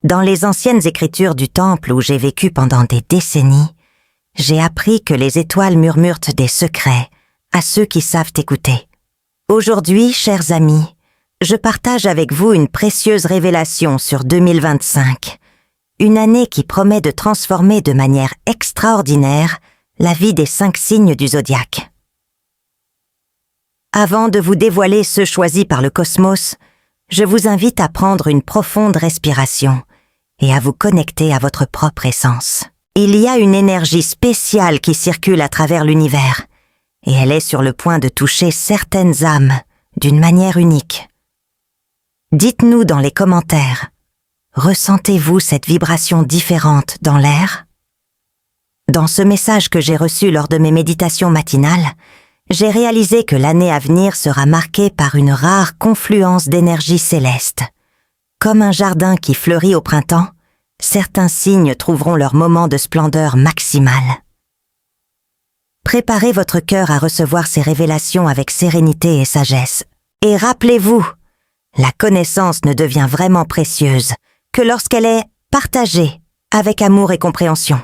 Dans les anciennes écritures du temple où j'ai vécu pendant des décennies, j'ai appris que les étoiles murmurent des secrets à ceux qui savent écouter. Aujourd'hui, chers amis, je partage avec vous une précieuse révélation sur 2025, une année qui promet de transformer de manière extraordinaire la vie des 5 signes du zodiaque. Avant de vous dévoiler ceux choisis par le cosmos, je vous invite à prendre une profonde respiration et à vous connecter à votre propre essence. Il y a une énergie spéciale qui circule à travers l'univers, et elle est sur le point de toucher certaines âmes d'une manière unique. Dites-nous dans les commentaires, ressentez-vous cette vibration différente dans l'air? Dans ce message que j'ai reçu lors de mes méditations matinales, j'ai réalisé que l'année à venir sera marquée par une rare confluence d'énergie céleste. Comme un jardin qui fleurit au printemps, certains signes trouveront leur moment de splendeur maximale. Préparez votre cœur à recevoir ces révélations avec sérénité et sagesse. Et rappelez-vous, la connaissance ne devient vraiment précieuse que lorsqu'elle est partagée avec amour et compréhension.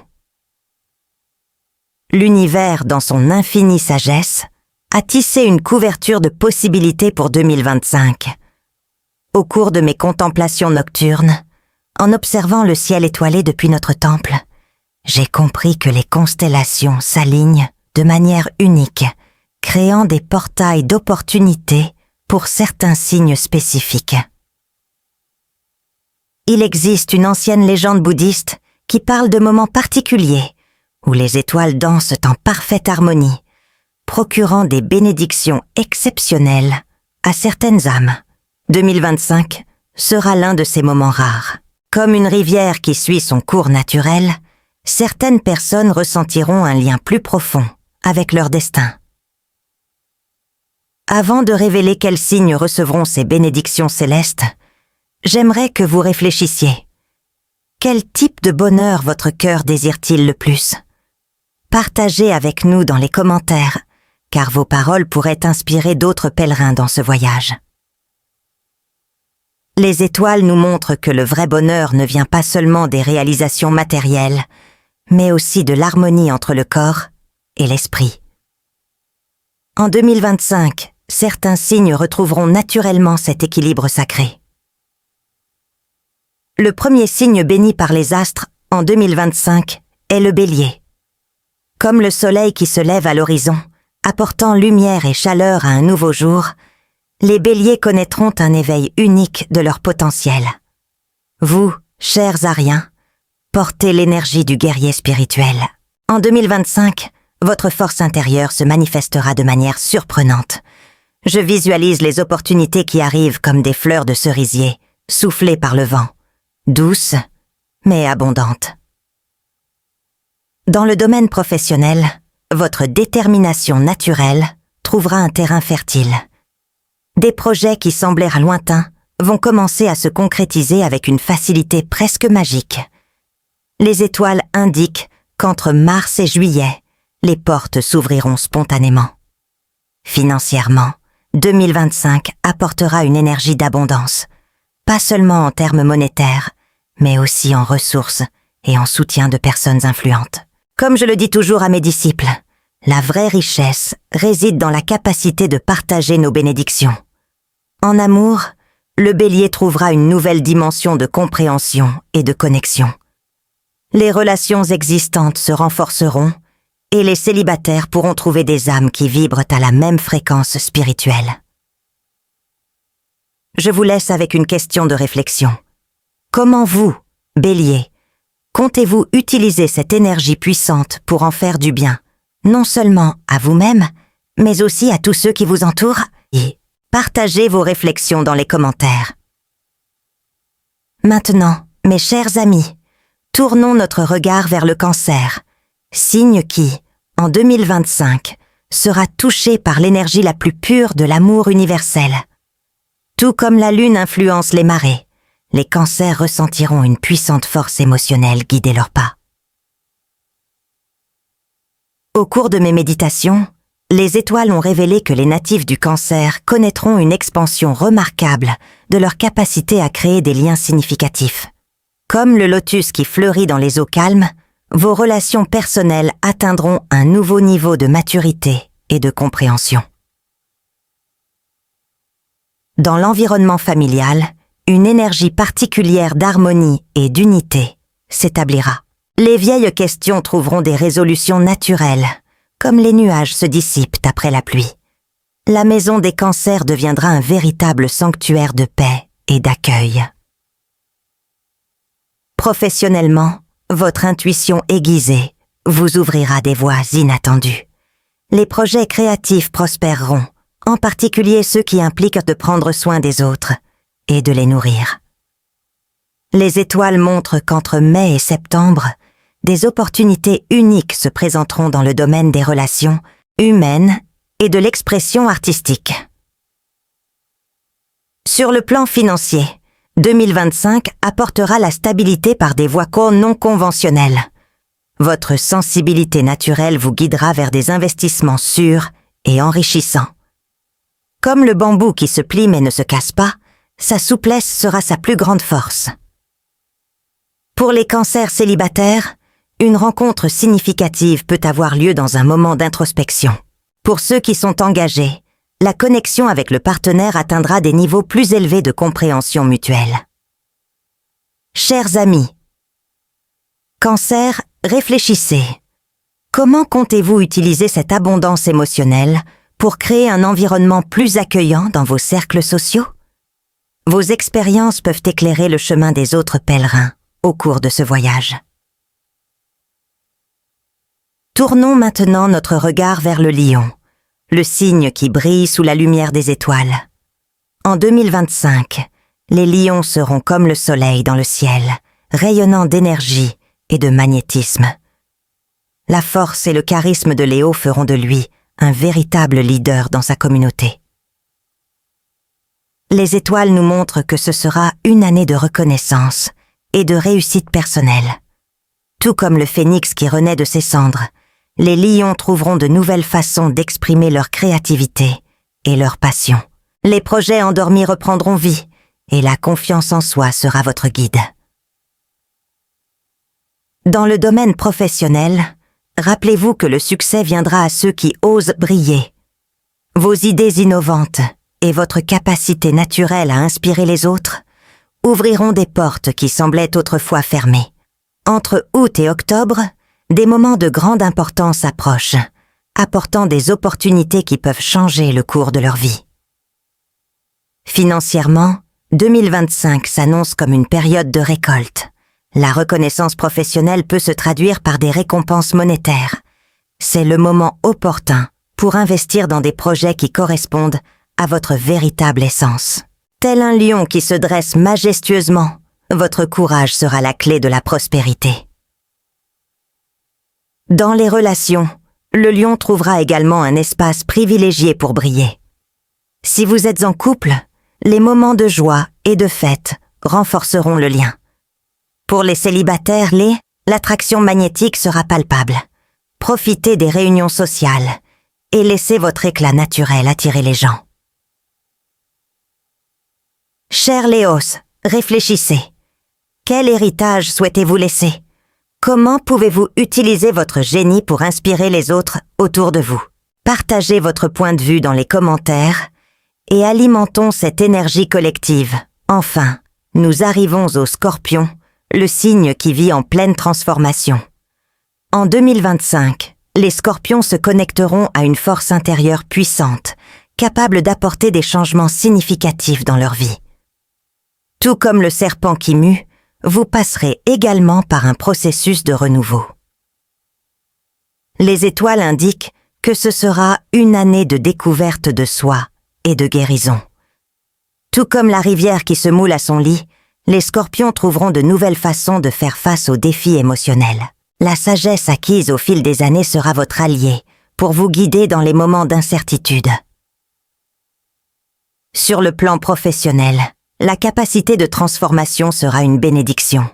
L'univers, dans son infinie sagesse, a tissé une couverture de possibilités pour 2025. Au cours de mes contemplations nocturnes, en observant le ciel étoilé depuis notre temple, j'ai compris que les constellations s'alignent de manière unique, créant des portails d'opportunités pour certains signes spécifiques. Il existe une ancienne légende bouddhiste qui parle de moments particuliers où les étoiles dansent en parfaite harmonie, procurant des bénédictions exceptionnelles à certaines âmes. 2025 sera l'un de ces moments rares. Comme une rivière qui suit son cours naturel, certaines personnes ressentiront un lien plus profond avec leur destin. Avant de révéler quels signes recevront ces bénédictions célestes, j'aimerais que vous réfléchissiez. Quel type de bonheur votre cœur désire-t-il le plus? Partagez avec nous dans les commentaires, car vos paroles pourraient inspirer d'autres pèlerins dans ce voyage. Les étoiles nous montrent que le vrai bonheur ne vient pas seulement des réalisations matérielles, mais aussi de l'harmonie entre le corps et l'esprit. En 2025, certains signes retrouveront naturellement cet équilibre sacré. Le premier signe béni par les astres en 2025 est le Bélier. Comme le soleil qui se lève à l'horizon, apportant lumière et chaleur à un nouveau jour, les Béliers connaîtront un éveil unique de leur potentiel. Vous, chers Ariens, portez l'énergie du guerrier spirituel. En 2025, votre force intérieure se manifestera de manière surprenante. Je visualise les opportunités qui arrivent comme des fleurs de cerisier, soufflées par le vent, douces mais abondantes. Dans le domaine professionnel, votre détermination naturelle trouvera un terrain fertile. Des projets qui semblèrent lointains vont commencer à se concrétiser avec une facilité presque magique. Les étoiles indiquent qu'entre mars et juillet, les portes s'ouvriront spontanément. Financièrement, 2025 apportera une énergie d'abondance, pas seulement en termes monétaires, mais aussi en ressources et en soutien de personnes influentes. Comme je le dis toujours à mes disciples, la vraie richesse réside dans la capacité de partager nos bénédictions. En amour, le Bélier trouvera une nouvelle dimension de compréhension et de connexion. Les relations existantes se renforceront et les célibataires pourront trouver des âmes qui vibrent à la même fréquence spirituelle. Je vous laisse avec une question de réflexion. Comment vous, Bélier, comptez-vous utiliser cette énergie puissante pour en faire du bien, non seulement à vous-même, mais aussi à tous ceux qui vous entourent? Et partagez vos réflexions dans les commentaires. Maintenant, mes chers amis, tournons notre regard vers le Cancer, signe qui, en 2025, sera touché par l'énergie la plus pure de l'amour universel. Tout comme la Lune influence les marées, les Cancers ressentiront une puissante force émotionnelle guider leurs pas. Au cours de mes méditations, les étoiles ont révélé que les natifs du Cancer connaîtront une expansion remarquable de leur capacité à créer des liens significatifs. Comme le lotus qui fleurit dans les eaux calmes, vos relations personnelles atteindront un nouveau niveau de maturité et de compréhension. Dans l'environnement familial, une énergie particulière d'harmonie et d'unité s'établira. Les vieilles questions trouveront des résolutions naturelles, comme les nuages se dissipent après la pluie. La maison des cancers deviendra un véritable sanctuaire de paix et d'accueil. Professionnellement, votre intuition aiguisée vous ouvrira des voies inattendues. Les projets créatifs prospéreront, en particulier ceux qui impliquent de prendre soin des autres et de les nourrir. Les étoiles montrent qu'entre mai et septembre, des opportunités uniques se présenteront dans le domaine des relations humaines et de l'expression artistique. Sur le plan financier, 2025 apportera la stabilité par des voies non conventionnelles. Votre sensibilité naturelle vous guidera vers des investissements sûrs et enrichissants. Comme le bambou qui se plie mais ne se casse pas, sa souplesse sera sa plus grande force. Pour les cancers célibataires, une rencontre significative peut avoir lieu dans un moment d'introspection. Pour ceux qui sont engagés, la connexion avec le partenaire atteindra des niveaux plus élevés de compréhension mutuelle. Chers amis, Cancer, réfléchissez. Comment comptez-vous utiliser cette abondance émotionnelle pour créer un environnement plus accueillant dans vos cercles sociaux? Vos expériences peuvent éclairer le chemin des autres pèlerins au cours de ce voyage. Tournons maintenant notre regard vers le lion, le signe qui brille sous la lumière des étoiles. En 2025, les lions seront comme le soleil dans le ciel, rayonnant d'énergie et de magnétisme. La force et le charisme de Léo feront de lui un véritable leader dans sa communauté. Les étoiles nous montrent que ce sera une année de reconnaissance et de réussite personnelle. Tout comme le phénix qui renaît de ses cendres, les lions trouveront de nouvelles façons d'exprimer leur créativité et leur passion. Les projets endormis reprendront vie et la confiance en soi sera votre guide. Dans le domaine professionnel, rappelez-vous que le succès viendra à ceux qui osent briller. Vos idées innovantes et votre capacité naturelle à inspirer les autres ouvriront des portes qui semblaient autrefois fermées. Entre août et octobre, des moments de grande importance approchent, apportant des opportunités qui peuvent changer le cours de leur vie. Financièrement, 2025 s'annonce comme une période de récolte. La reconnaissance professionnelle peut se traduire par des récompenses monétaires. C'est le moment opportun pour investir dans des projets qui correspondent à votre véritable essence. Tel un lion qui se dresse majestueusement, votre courage sera la clé de la prospérité. Dans les relations, le lion trouvera également un espace privilégié pour briller. Si vous êtes en couple, les moments de joie et de fête renforceront le lien. Pour les célibataires, l'attraction magnétique sera palpable. Profitez des réunions sociales et laissez votre éclat naturel attirer les gens. Chers Léos, réfléchissez. Quel héritage souhaitez-vous laisser? Comment pouvez-vous utiliser votre génie pour inspirer les autres autour de vous? Partagez votre point de vue dans les commentaires et alimentons cette énergie collective. Enfin, nous arrivons au Scorpion, le signe qui vit en pleine transformation. En 2025, les Scorpions se connecteront à une force intérieure puissante, capable d'apporter des changements significatifs dans leur vie. Tout comme le serpent qui mue, vous passerez également par un processus de renouveau. Les étoiles indiquent que ce sera une année de découverte de soi et de guérison. Tout comme la rivière qui se moule à son lit, les Scorpions trouveront de nouvelles façons de faire face aux défis émotionnels. La sagesse acquise au fil des années sera votre allié pour vous guider dans les moments d'incertitude. Sur le plan professionnel, la capacité de transformation sera une bénédiction.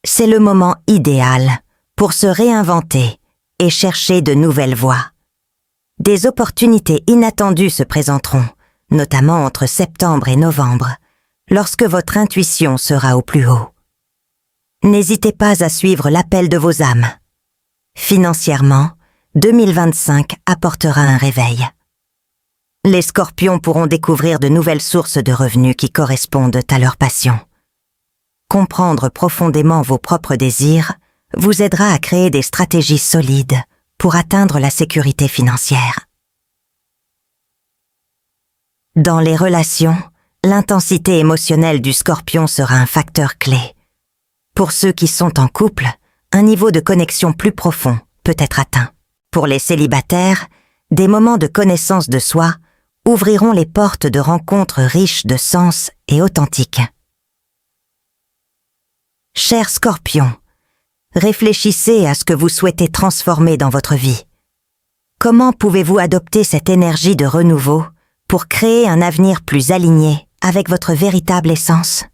C'est le moment idéal pour se réinventer et chercher de nouvelles voies. Des opportunités inattendues se présenteront, notamment entre septembre et novembre, lorsque votre intuition sera au plus haut. n'hésitez pas à suivre l'appel de vos âmes. Financièrement, 2025 apportera un réveil. Les Scorpions pourront découvrir de nouvelles sources de revenus qui correspondent à leur passion. Comprendre profondément vos propres désirs vous aidera à créer des stratégies solides pour atteindre la sécurité financière. Dans les relations, l'intensité émotionnelle du Scorpion sera un facteur clé. Pour ceux qui sont en couple, un niveau de connexion plus profond peut être atteint. Pour les célibataires, des moments de connaissance de soi ouvriront les portes de rencontres riches de sens et authentiques. Chers Scorpions, réfléchissez à ce que vous souhaitez transformer dans votre vie. Comment pouvez-vous adopter cette énergie de renouveau pour créer un avenir plus aligné avec votre véritable essence?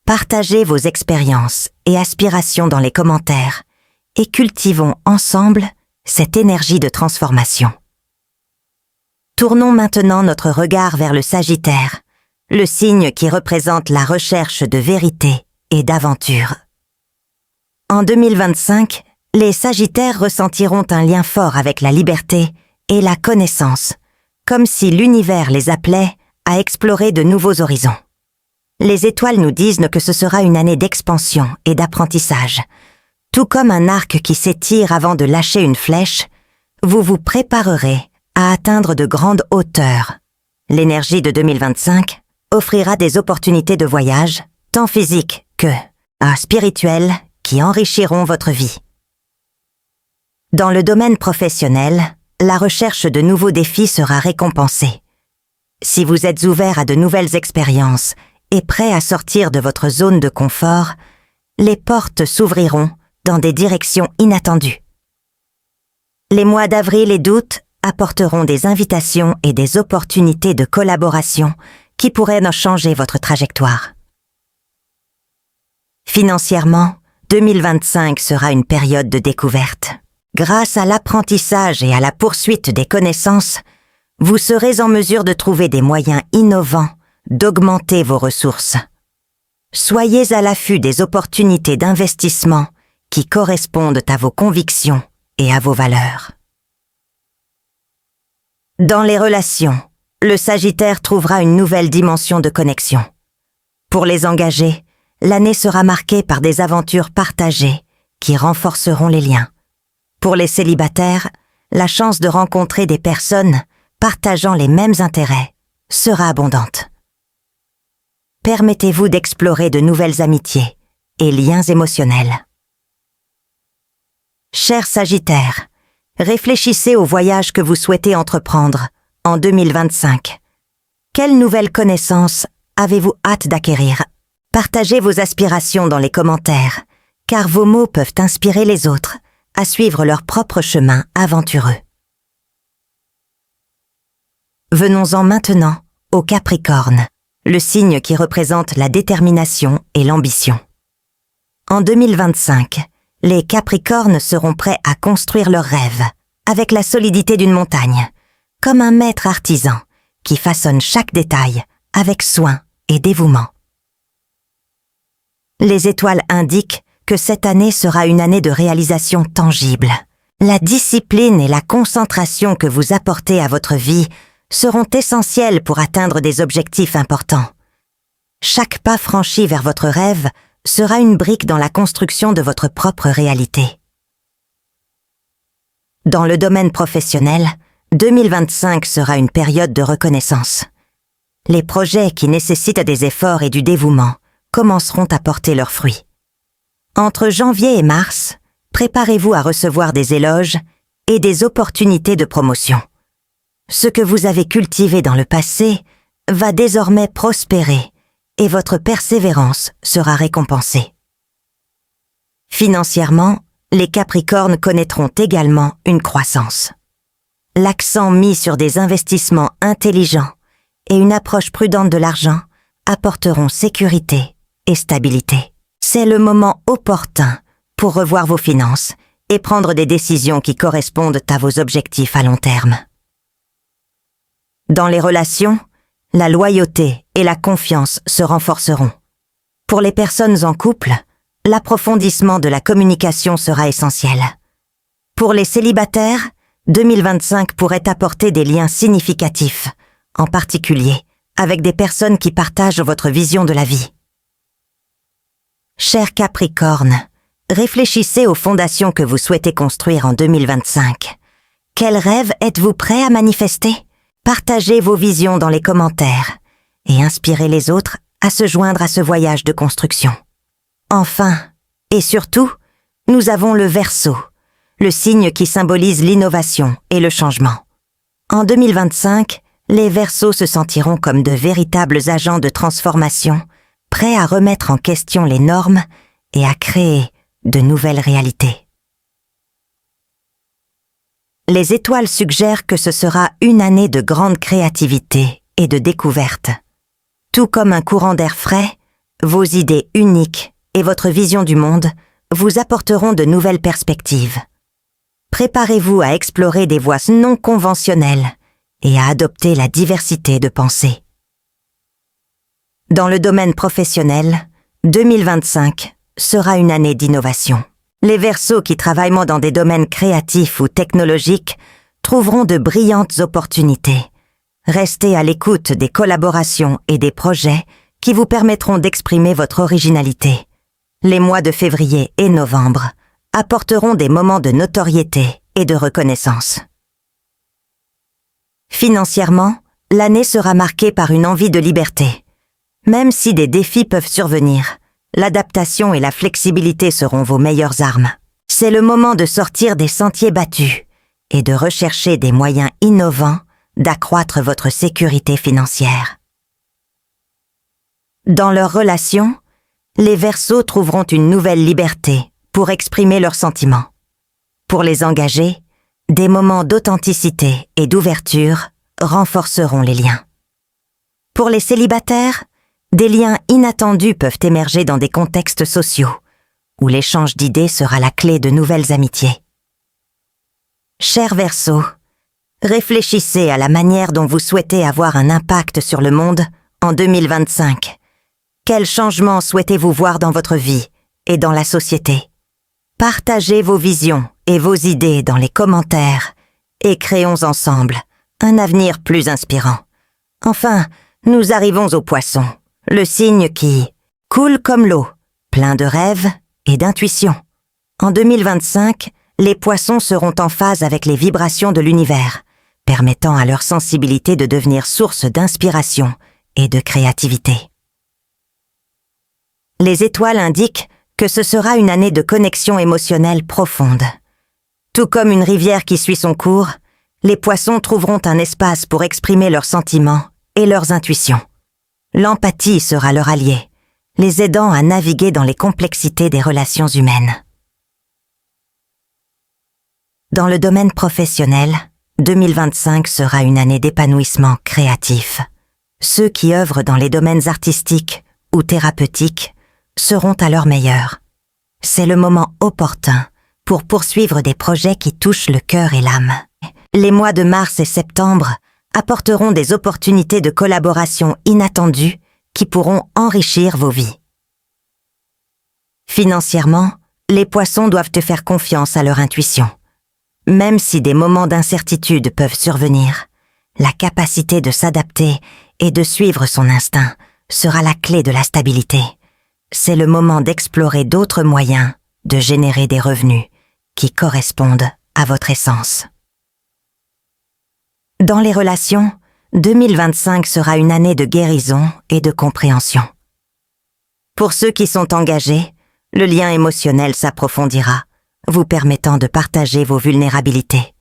Partagez vos expériences et aspirations dans les commentaires et cultivons ensemble cette énergie de transformation. Tournons maintenant notre regard vers le Sagittaire, le signe qui représente la recherche de vérité et d'aventure. En 2025, les Sagittaires ressentiront un lien fort avec la liberté et la connaissance, comme si l'univers les appelait à explorer de nouveaux horizons. Les étoiles nous disent que ce sera une année d'expansion et d'apprentissage. Tout comme un arc qui s'étire avant de lâcher une flèche, vous vous préparerez à atteindre de grandes hauteurs. L'énergie de 2025 offrira des opportunités de voyage, tant physiques que spirituelles, qui enrichiront votre vie. Dans le domaine professionnel, la recherche de nouveaux défis sera récompensée. Si vous êtes ouvert à de nouvelles expériences et prêt à sortir de votre zone de confort, les portes s'ouvriront dans des directions inattendues. Les mois d'avril et d'août apporteront des invitations et des opportunités de collaboration qui pourraient changer votre trajectoire. Financièrement, 2025 sera une période de découverte. Grâce à l'apprentissage et à la poursuite des connaissances, vous serez en mesure de trouver des moyens innovants d'augmenter vos ressources. Soyez à l'affût des opportunités d'investissement qui correspondent à vos convictions et à vos valeurs. Dans les relations, le Sagittaire trouvera une nouvelle dimension de connexion. Pour les engagés, l'année sera marquée par des aventures partagées qui renforceront les liens. Pour les célibataires, la chance de rencontrer des personnes partageant les mêmes intérêts sera abondante. Permettez-vous d'explorer de nouvelles amitiés et liens émotionnels. Chers Sagittaires, réfléchissez au voyage que vous souhaitez entreprendre en 2025. Quelles nouvelles connaissances avez-vous hâte d'acquérir? Partagez vos aspirations dans les commentaires, car vos mots peuvent inspirer les autres à suivre leur propre chemin aventureux. Venons-en maintenant au Capricorne, le signe qui représente la détermination et l'ambition. En 2025, les Capricornes seront prêts à construire leurs rêves avec la solidité d'une montagne, comme un maître artisan qui façonne chaque détail avec soin et dévouement. Les étoiles indiquent que cette année sera une année de réalisation tangible. La discipline et la concentration que vous apportez à votre vie seront essentielles pour atteindre des objectifs importants. Chaque pas franchi vers votre rêve sera une brique dans la construction de votre propre réalité. Dans le domaine professionnel, 2025 sera une période de reconnaissance. Les projets qui nécessitent des efforts et du dévouement commenceront à porter leurs fruits. Entre janvier et mars, préparez-vous à recevoir des éloges et des opportunités de promotion. Ce que vous avez cultivé dans le passé va désormais prospérer et votre persévérance sera récompensée. Financièrement, les Capricornes connaîtront également une croissance. L'accent mis sur des investissements intelligents et une approche prudente de l'argent apporteront sécurité et stabilité. C'est le moment opportun pour revoir vos finances et prendre des décisions qui correspondent à vos objectifs à long terme. Dans les relations, la loyauté et la confiance se renforceront. Pour les personnes en couple, l'approfondissement de la communication sera essentiel. Pour les célibataires, 2025 pourrait apporter des liens significatifs, en particulier avec des personnes qui partagent votre vision de la vie. Cher Capricorne, réfléchissez aux fondations que vous souhaitez construire en 2025. Quels rêves êtes-vous prêt à manifester? Partagez vos visions dans les commentaires et inspirez les autres à se joindre à ce voyage de construction. Enfin, et surtout, nous avons le Verseau, le signe qui symbolise l'innovation et le changement. En 2025, les Verseaux se sentiront comme de véritables agents de transformation, prêts à remettre en question les normes et à créer de nouvelles réalités. Les étoiles suggèrent que ce sera une année de grande créativité et de découverte. Tout comme un courant d'air frais, vos idées uniques et votre vision du monde vous apporteront de nouvelles perspectives. Préparez-vous à explorer des voies non conventionnelles et à adopter la diversité de pensée. Dans le domaine professionnel, 2025 sera une année d'innovation. Les Verseaux qui travaillent dans des domaines créatifs ou technologiques trouveront de brillantes opportunités. Restez à l'écoute des collaborations et des projets qui vous permettront d'exprimer votre originalité. Les mois de février et novembre apporteront des moments de notoriété et de reconnaissance. Financièrement, l'année sera marquée par une envie de liberté. Même si des défis peuvent survenir, l'adaptation et la flexibilité seront vos meilleures armes. C'est le moment de sortir des sentiers battus et de rechercher des moyens innovants d'accroître votre sécurité financière. Dans leurs relations, les Verseaux trouveront une nouvelle liberté pour exprimer leurs sentiments. Pour les engagés, des moments d'authenticité et d'ouverture renforceront les liens. Pour les célibataires, des liens inattendus peuvent émerger dans des contextes sociaux, où l'échange d'idées sera la clé de nouvelles amitiés. Chers Verseaux, réfléchissez à la manière dont vous souhaitez avoir un impact sur le monde en 2025. Quels changements souhaitez-vous voir dans votre vie et dans la société? Partagez vos visions et vos idées dans les commentaires et créons ensemble un avenir plus inspirant. Enfin, nous arrivons au Poisson, le signe qui coule comme l'eau, plein de rêves et d'intuition. En 2025, les Poissons seront en phase avec les vibrations de l'univers, permettant à leur sensibilité de devenir source d'inspiration et de créativité. Les étoiles indiquent que ce sera une année de connexion émotionnelle profonde. Tout comme une rivière qui suit son cours, les Poissons trouveront un espace pour exprimer leurs sentiments et leurs intuitions. L'empathie sera leur allié, les aidant à naviguer dans les complexités des relations humaines. Dans le domaine professionnel, 2025 sera une année d'épanouissement créatif. Ceux qui œuvrent dans les domaines artistiques ou thérapeutiques seront à leur meilleur. C'est le moment opportun pour poursuivre des projets qui touchent le cœur et l'âme. Les mois de mars et septembre apporteront des opportunités de collaboration inattendues qui pourront enrichir vos vies. Financièrement, les Poissons doivent te faire confiance à leur intuition. Même si des moments d'incertitude peuvent survenir, la capacité de s'adapter et de suivre son instinct sera la clé de la stabilité. C'est le moment d'explorer d'autres moyens de générer des revenus qui correspondent à votre essence. Dans les relations, 2025 sera une année de guérison et de compréhension. Pour ceux qui sont engagés, le lien émotionnel s'approfondira, vous permettant de partager vos vulnérabilités.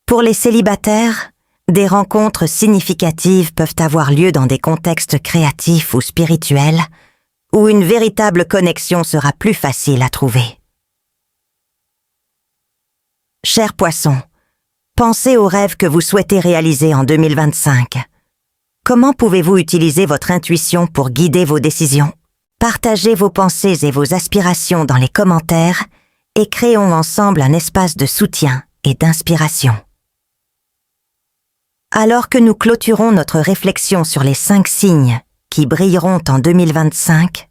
Pour les célibataires, des rencontres significatives peuvent avoir lieu dans des contextes créatifs ou spirituels, où une véritable connexion sera plus facile à trouver. Chers Poissons, pensez aux rêves que vous souhaitez réaliser en 2025. Comment pouvez-vous utiliser votre intuition pour guider vos décisions? Partagez vos pensées et vos aspirations dans les commentaires et créons ensemble un espace de soutien et d'inspiration. Alors que nous clôturons notre réflexion sur les 5 signes qui brilleront en 2025,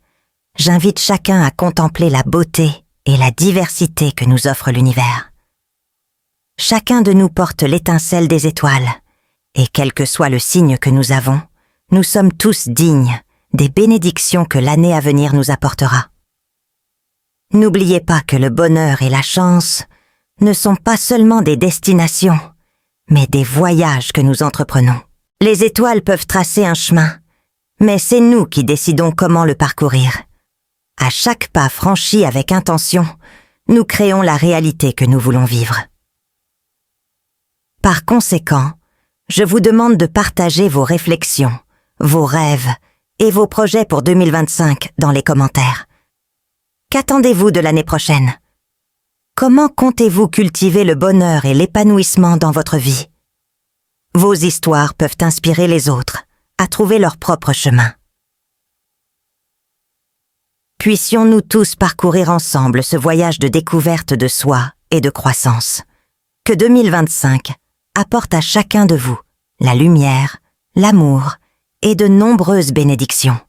j'invite chacun à contempler la beauté et la diversité que nous offre l'univers. Chacun de nous porte l'étincelle des étoiles, et quel que soit le signe que nous avons, nous sommes tous dignes des bénédictions que l'année à venir nous apportera. N'oubliez pas que le bonheur et la chance ne sont pas seulement des destinations, mais des voyages que nous entreprenons. Les étoiles peuvent tracer un chemin, mais c'est nous qui décidons comment le parcourir. À chaque pas franchi avec intention, nous créons la réalité que nous voulons vivre. Par conséquent, je vous demande de partager vos réflexions, vos rêves et vos projets pour 2025 dans les commentaires. Qu'attendez-vous de l'année prochaine? Comment comptez-vous cultiver le bonheur et l'épanouissement dans votre vie? Vos histoires peuvent inspirer les autres à trouver leur propre chemin. Puissions-nous tous parcourir ensemble ce voyage de découverte de soi et de croissance. Que 2025 apporte à chacun de vous la lumière, l'amour et de nombreuses bénédictions.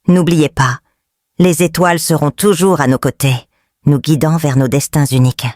N'oubliez pas, les étoiles seront toujours à nos côtés, nous guidant vers nos destins uniques.